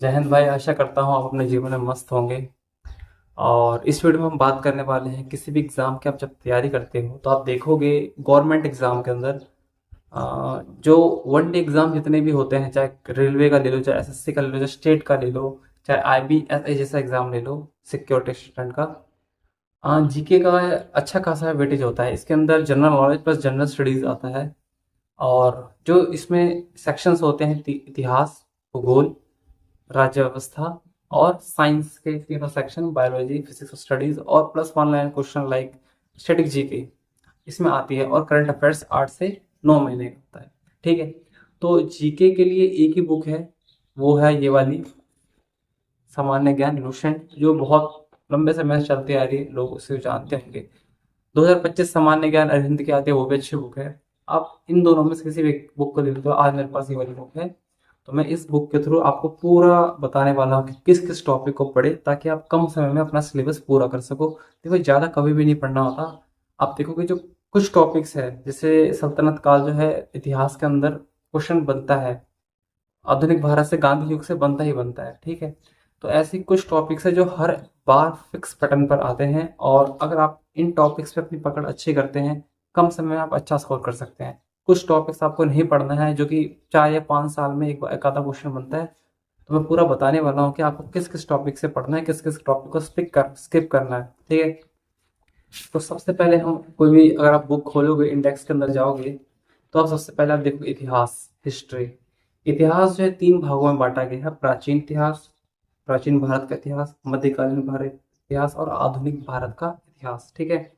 जय हिंद भाई। आशा करता हूँ आप अपने जीवन में मस्त होंगे। और इस वीडियो में हम बात करने वाले हैं किसी भी एग्ज़ाम की आप जब तैयारी करते हो तो आप देखोगे गवर्नमेंट एग्ज़ाम के अंदर जो वन डे एग्ज़ाम जितने भी होते हैं, चाहे रेलवे का ले लो, चाहे एसएससी का ले लो, चाहे स्टेट का ले लो, चाहे आईबीएसए जैसा एग्ज़ाम ले लो, सिक्योरिटी असिस्टेंट का, जीके का अच्छा खासा वेटेज होता है। इसके अंदर general knowledge plus general studies आता है। और जो इसमें सेक्शंस होते हैं, इतिहास, भूगोल, राज्य व्यवस्था और साइंस के तीनों सेक्शन, बायोलॉजी, फिजिक्स स्टडीज और plus one line question like static GK इसमें आती है। और करंट अफेयर्स 8 से 9 महीने का होता है। ठीक है। तो जीके के लिए एक ही बुक है, वो है ये वाली, सामान्य ज्ञान लुसेंट, जो बहुत लंबे समय से चलती आ रही है, लोग उसे जानते होंगे। 2025 सामान्य ज्ञान अरविंद की आती है, वो भी अच्छी बुक है। आप इन दोनों में से किसी भी एक बुक को ले लो। तो आज मेरे पास ये वाली बुक है, तो मैं इस बुक के थ्रू आपको पूरा बताने वाला हूँ कि किस किस टॉपिक को पढ़े ताकि आप कम समय में अपना सिलेबस पूरा कर सको। देखो, ज़्यादा कभी भी नहीं पढ़ना होता। आप देखोगे जो कुछ टॉपिक्स है, जैसे सल्तनत काल जो है, इतिहास के अंदर क्वेश्चन बनता है, आधुनिक भारत से गांधी युग से बनता ही बनता है। ठीक है। तो ऐसी कुछ टॉपिक्स है जो हर बार फिक्स पैटर्न पर आते हैं, और अगर आप इन टॉपिक्स पे अपनी पकड़ अच्छी करते हैं, कम समय में आप अच्छा स्कोर कर सकते हैं। कुछ टॉपिक्स आपको नहीं पढ़ना है, जो कि 4 या 5 साल में एक आधा क्वेश्चन बनता है। तो मैं पूरा बताने वाला हूँ कि आपको किस किस टॉपिक से पढ़ना है, किस किस टॉपिक को स्किप करना है। ठीक है। तो सबसे पहले हम कोई भी, अगर आप बुक खोलोगे, इंडेक्स के अंदर जाओगे, तो आप सबसे पहले आप देखोगे इतिहास, हिस्ट्री। इतिहास जो है 3 भागों में बांटा गया है: प्राचीन इतिहास, प्राचीन भारत का इतिहास, मध्यकालीन भारत इतिहास और आधुनिक भारत का इतिहास। ठीक है।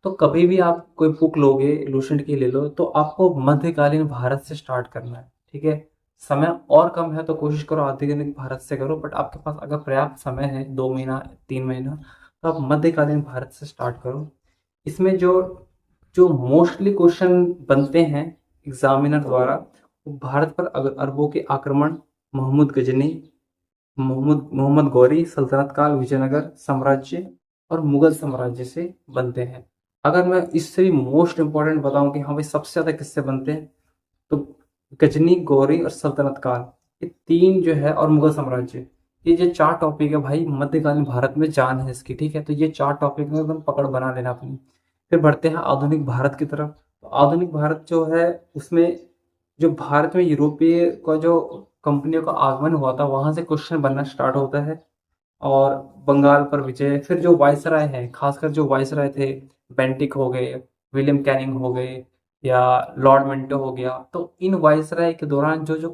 तो कभी भी आप कोई बुक लोगे, लूसेंट की ले लो, तो आपको मध्यकालीन भारत से स्टार्ट करना है। ठीक है। समय और कम है तो कोशिश करो आधुनिक भारत से करो, बट आपके पास अगर पर्याप्त समय है, 2 महीना 3 महीना, तो आप मध्यकालीन भारत से स्टार्ट करो। इसमें जो जो मोस्टली क्वेश्चन बनते हैं एग्जामिनर द्वारा, वो भारत पर अरबों के आक्रमण, मोहम्मद गजनी, मोहम्मद मोहम्मद गौरी, सल्तनत काल, विजयनगर साम्राज्य और मुगल साम्राज्य से बनते हैं। अगर मैं इससे भी मोस्ट इंपॉर्टेंट बताऊं कि हाँ भाई सबसे ज्यादा किससे बनते हैं, तो गजनी, गौरी और सल्तनत काल, ये तीन जो है, और मुगल साम्राज्य, ये जो 4 टॉपिक है भाई, मध्यकालीन भारत में जान है इसकी। ठीक है। तो ये 4 टॉपिक में एकदम पकड़ बना लेना अपनी। फिर बढ़ते हैं आधुनिक भारत की तरफ। तो आधुनिक भारत जो है, उसमें जो भारत में यूरोपीय का जो कंपनियों का आगमन हुआ था, वहां से क्वेश्चन बनना स्टार्ट होता है। और बंगाल पर विजय, फिर जो वायसराय हैं, खासकर जो वायसराय थे, बेंटिक हो गए, विलियम कैनिंग हो गए, या लॉर्ड मिंटो हो गया, तो इन वायसराय के दौरान जो जो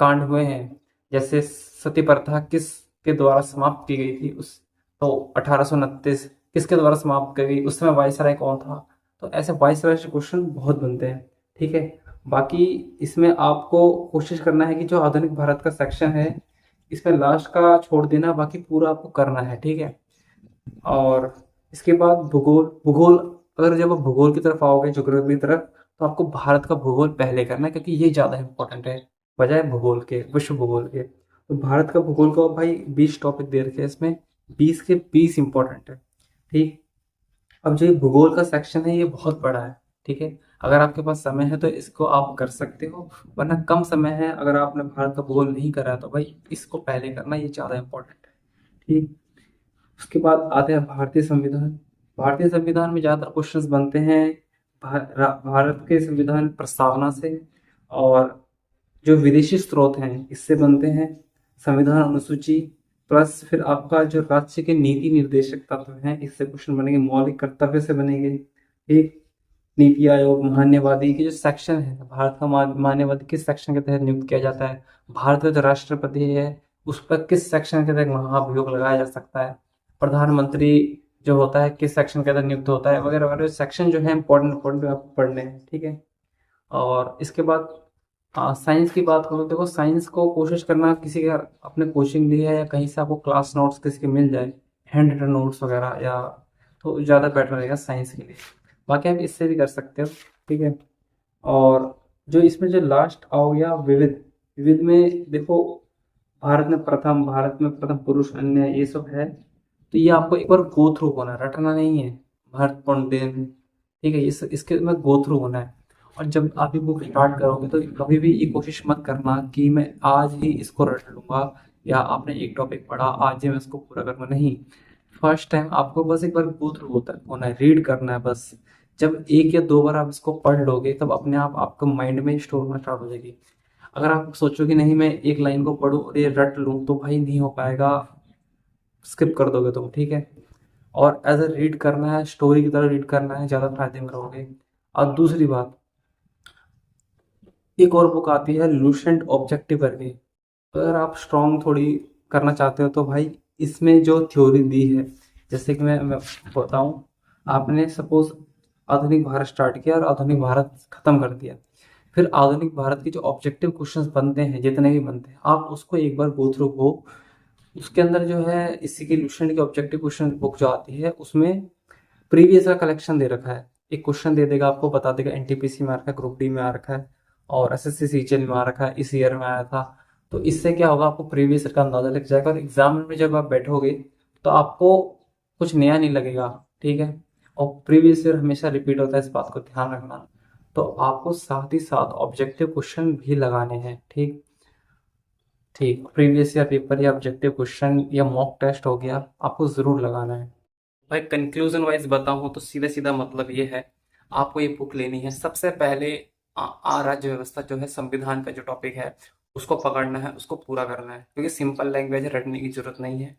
कांड हुए हैं, जैसे सती प्रथा किसके द्वारा समाप्त की गई थी, उस तो 1829 किसके द्वारा समाप्त की गई, उस समय वायसराय कौन था। तो ऐसे वायसराय से क्वेश्चन बहुत बनते हैं। ठीक है। बाकी इसमें आपको कोशिश करना है कि जो आधुनिक भारत का सेक्शन है, इसमें लास्ट का छोड़ देना, बाकी पूरा आपको करना है। ठीक है। और इसके बाद भूगोल। भूगोल, अगर जब आप भूगोल की तरफ आओगे, ज्योग्राफी की तरफ, तो आपको भारत का भूगोल पहले करना है, क्योंकि ये ज़्यादा इंपॉर्टेंट है बजाय भूगोल के, विश्व भूगोल के। तो भारत का भूगोल को भाई 20 टॉपिक दे रखे हैं इसमें, 20 के 20 इंपॉर्टेंट है। ठीक। अब जो ये भूगोल का सेक्शन है, ये बहुत बड़ा है। ठीक है। अगर आपके पास समय है तो इसको आप कर सकते हो, वरना कम समय है, अगर आपने भारत का भूगोल नहीं करा है तो भाई इसको पहले करना, ये ज़्यादा इंपॉर्टेंट है। ठीक। उसके बाद आते हैं भारतीय संविधान। भारतीय संविधान में ज़्यादातर क्वेश्चंस बनते हैं भारत के संविधान प्रस्तावना से, और जो विदेशी स्रोत हैं इससे बनते हैं। संविधान अनुसूची प्लस फिर आपका जो राज्य के नीति निर्देशक तत्व हैं, इससे क्वेश्चन बनेंगे। मौलिक कर्तव्य से बनेंगे। ठीक। नीति आयोग, मान्यवादी के जो सेक्शन है, भारत का मान्यवादी किस सेक्शन के तहत नियुक्त किया जाता है, भारत का जो राष्ट्रपति है उस पर किस सेक्शन के तहत महाभियोग लगाया जा सकता है, प्रधानमंत्री जो होता है किस सेक्शन के तहत नियुक्त होता है, वगैरह वगैरह सेक्शन जो है इंपॉर्टेंट इंपॉर्टेंट आपको पढ़ने हैं। ठीक है। और इसके बाद साइंस की बात करो। देखो, साइंस को कोशिश करना, किसी का अपने कोचिंग लिए है या कहीं से आपको क्लास नोट्स किसी के मिल जाए, हैंड रिटन नोट्स वगैरह, या तो ज़्यादा बेटर रहेगा साइंस के लिए। बाकी आप इससे भी कर सकते हो। ठीक है। और जो इसमें जो लास्ट आओ या विविध, विविध में देखो, भारत में प्रथम पुरुष, अन्य ये सब है। तो ये आपको एक बार गो थ्रू होना है, रटना नहीं है। भारत पूर्ण दिन, ठीक है, इसके में गो थ्रू होना है। और जब आप ये बुक स्टार्ट करोगे तो कभी भी ये कोशिश मत करना कि मैं आज ही इसको रट लूंगा या आपने एक टॉपिक पढ़ा आज ही मैं इसको पूरा करूँगा, नहीं। फर्स्ट टाइम आपको बस एक बार गो थ्रू होना है, रीड करना है बस। जब एक या दो बार आप इसको पढ़ लोगे तब अपने आप आपका माइंड में स्टोर होना स्टार्ट हो जाएगी। अगर आप सोचोगे नहीं मैं एक लाइन को पढूं और ये रट लूं तो भाई नहीं हो पाएगा, स्किप कर दोगे तुम, ठीक है। और एज अ रीड करना है, स्टोरी की तरह रीड करना है, ज़्यादा फायदे में रहोगे। और दूसरी बात, एक और बुक आती है लूसेंट ऑब्जेक्टिव करके, अगर आप स्ट्रॉन्ग थोड़ी करना चाहते हो तो भाई इसमें जो थ्योरी दी है, जैसे कि मैं बताऊं, आपने सपोज आधुनिक भारत स्टार्ट किया और आधुनिक भारत खत्म कर दिया, फिर आधुनिक भारत के जो ऑब्जेक्टिव क्वेश्चंस बनते हैं जितने भी बनते हैं आप उसको एक बार गो थ्रू हो। उसके अंदर जो है इसी की लूसेंट की ऑब्जेक्टिव क्वेश्चन बुक जो आती है उसमें प्रीवियस का कलेक्शन दे रखा है। एक क्वेश्चन दे देगा, आपको बता देगा एनटीपीसी में आ रखा है, ग्रुप डी में आ रखा है और एसएससी सीजीएल में आ रखा है, इस ईयर में आया था। तो इससे क्या होगा, आपको प्रीवियस ईयर का अंदाजा लग जाएगा और एग्जाम में जब आप बैठोगे तो आपको कुछ नया नहीं लगेगा, ठीक है। और प्रीवियस ईयर हमेशा रिपीट होता है, इस बात को ध्यान रखना। तो आपको साथ ही साथ ऑब्जेक्टिव क्वेश्चन भी लगाने हैं, ठीक। ठीक, प्रीवियस ईयर पेपर या ऑब्जेक्टिव क्वेश्चन या मॉक टेस्ट हो गया, आपको जरूर लगाना है। भाई कंक्लूजन वाइज बताऊं तो सीधा सीधा मतलब ये है, आपको ये बुक लेनी है। सबसे पहले राज्य व्यवस्था जो है, संविधान का जो टॉपिक है उसको पकड़ना है, उसको पूरा करना है, क्योंकि सिंपल लैंग्वेज है, रटने की जरूरत नहीं है।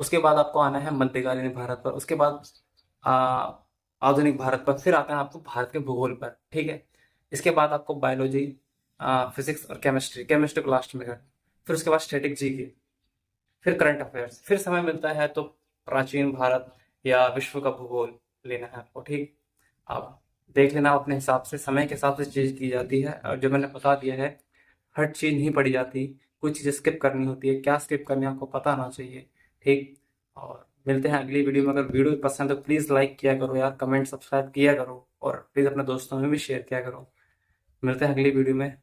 उसके बाद आपको आना है मध्यकालीन भारत पर, उसके बाद आ, आधुनिक भारत पर, फिर आता है आपको भारत के भूगोल पर, ठीक है। इसके बाद आपको बायोलॉजी, फिजिक्स और केमिस्ट्री, केमिस्ट्री को लास्ट में कर, फिर उसके बाद स्टैटिक जीके, फिर करंट अफेयर्स, फिर समय मिलता है तो प्राचीन भारत या विश्व का भूगोल लेना है आपको, ठीक। आप देख लेना अपने हिसाब से, समय के हिसाब से चीज की जाती है, और जो मैंने बता दिया है हर चीज नहीं पढ़ी जाती, कुछ चीजें स्किप करनी होती है, क्या स्किप करनी है आपको पता होना चाहिए, ठीक। और मिलते हैं अगली वीडियो में। अगर वीडियो पसंद है तो प्लीज लाइक किया करो यार, कमेंट सब्सक्राइब किया करो और प्लीज अपने दोस्तों में भी शेयर किया करो। मिलते हैं अगली वीडियो में।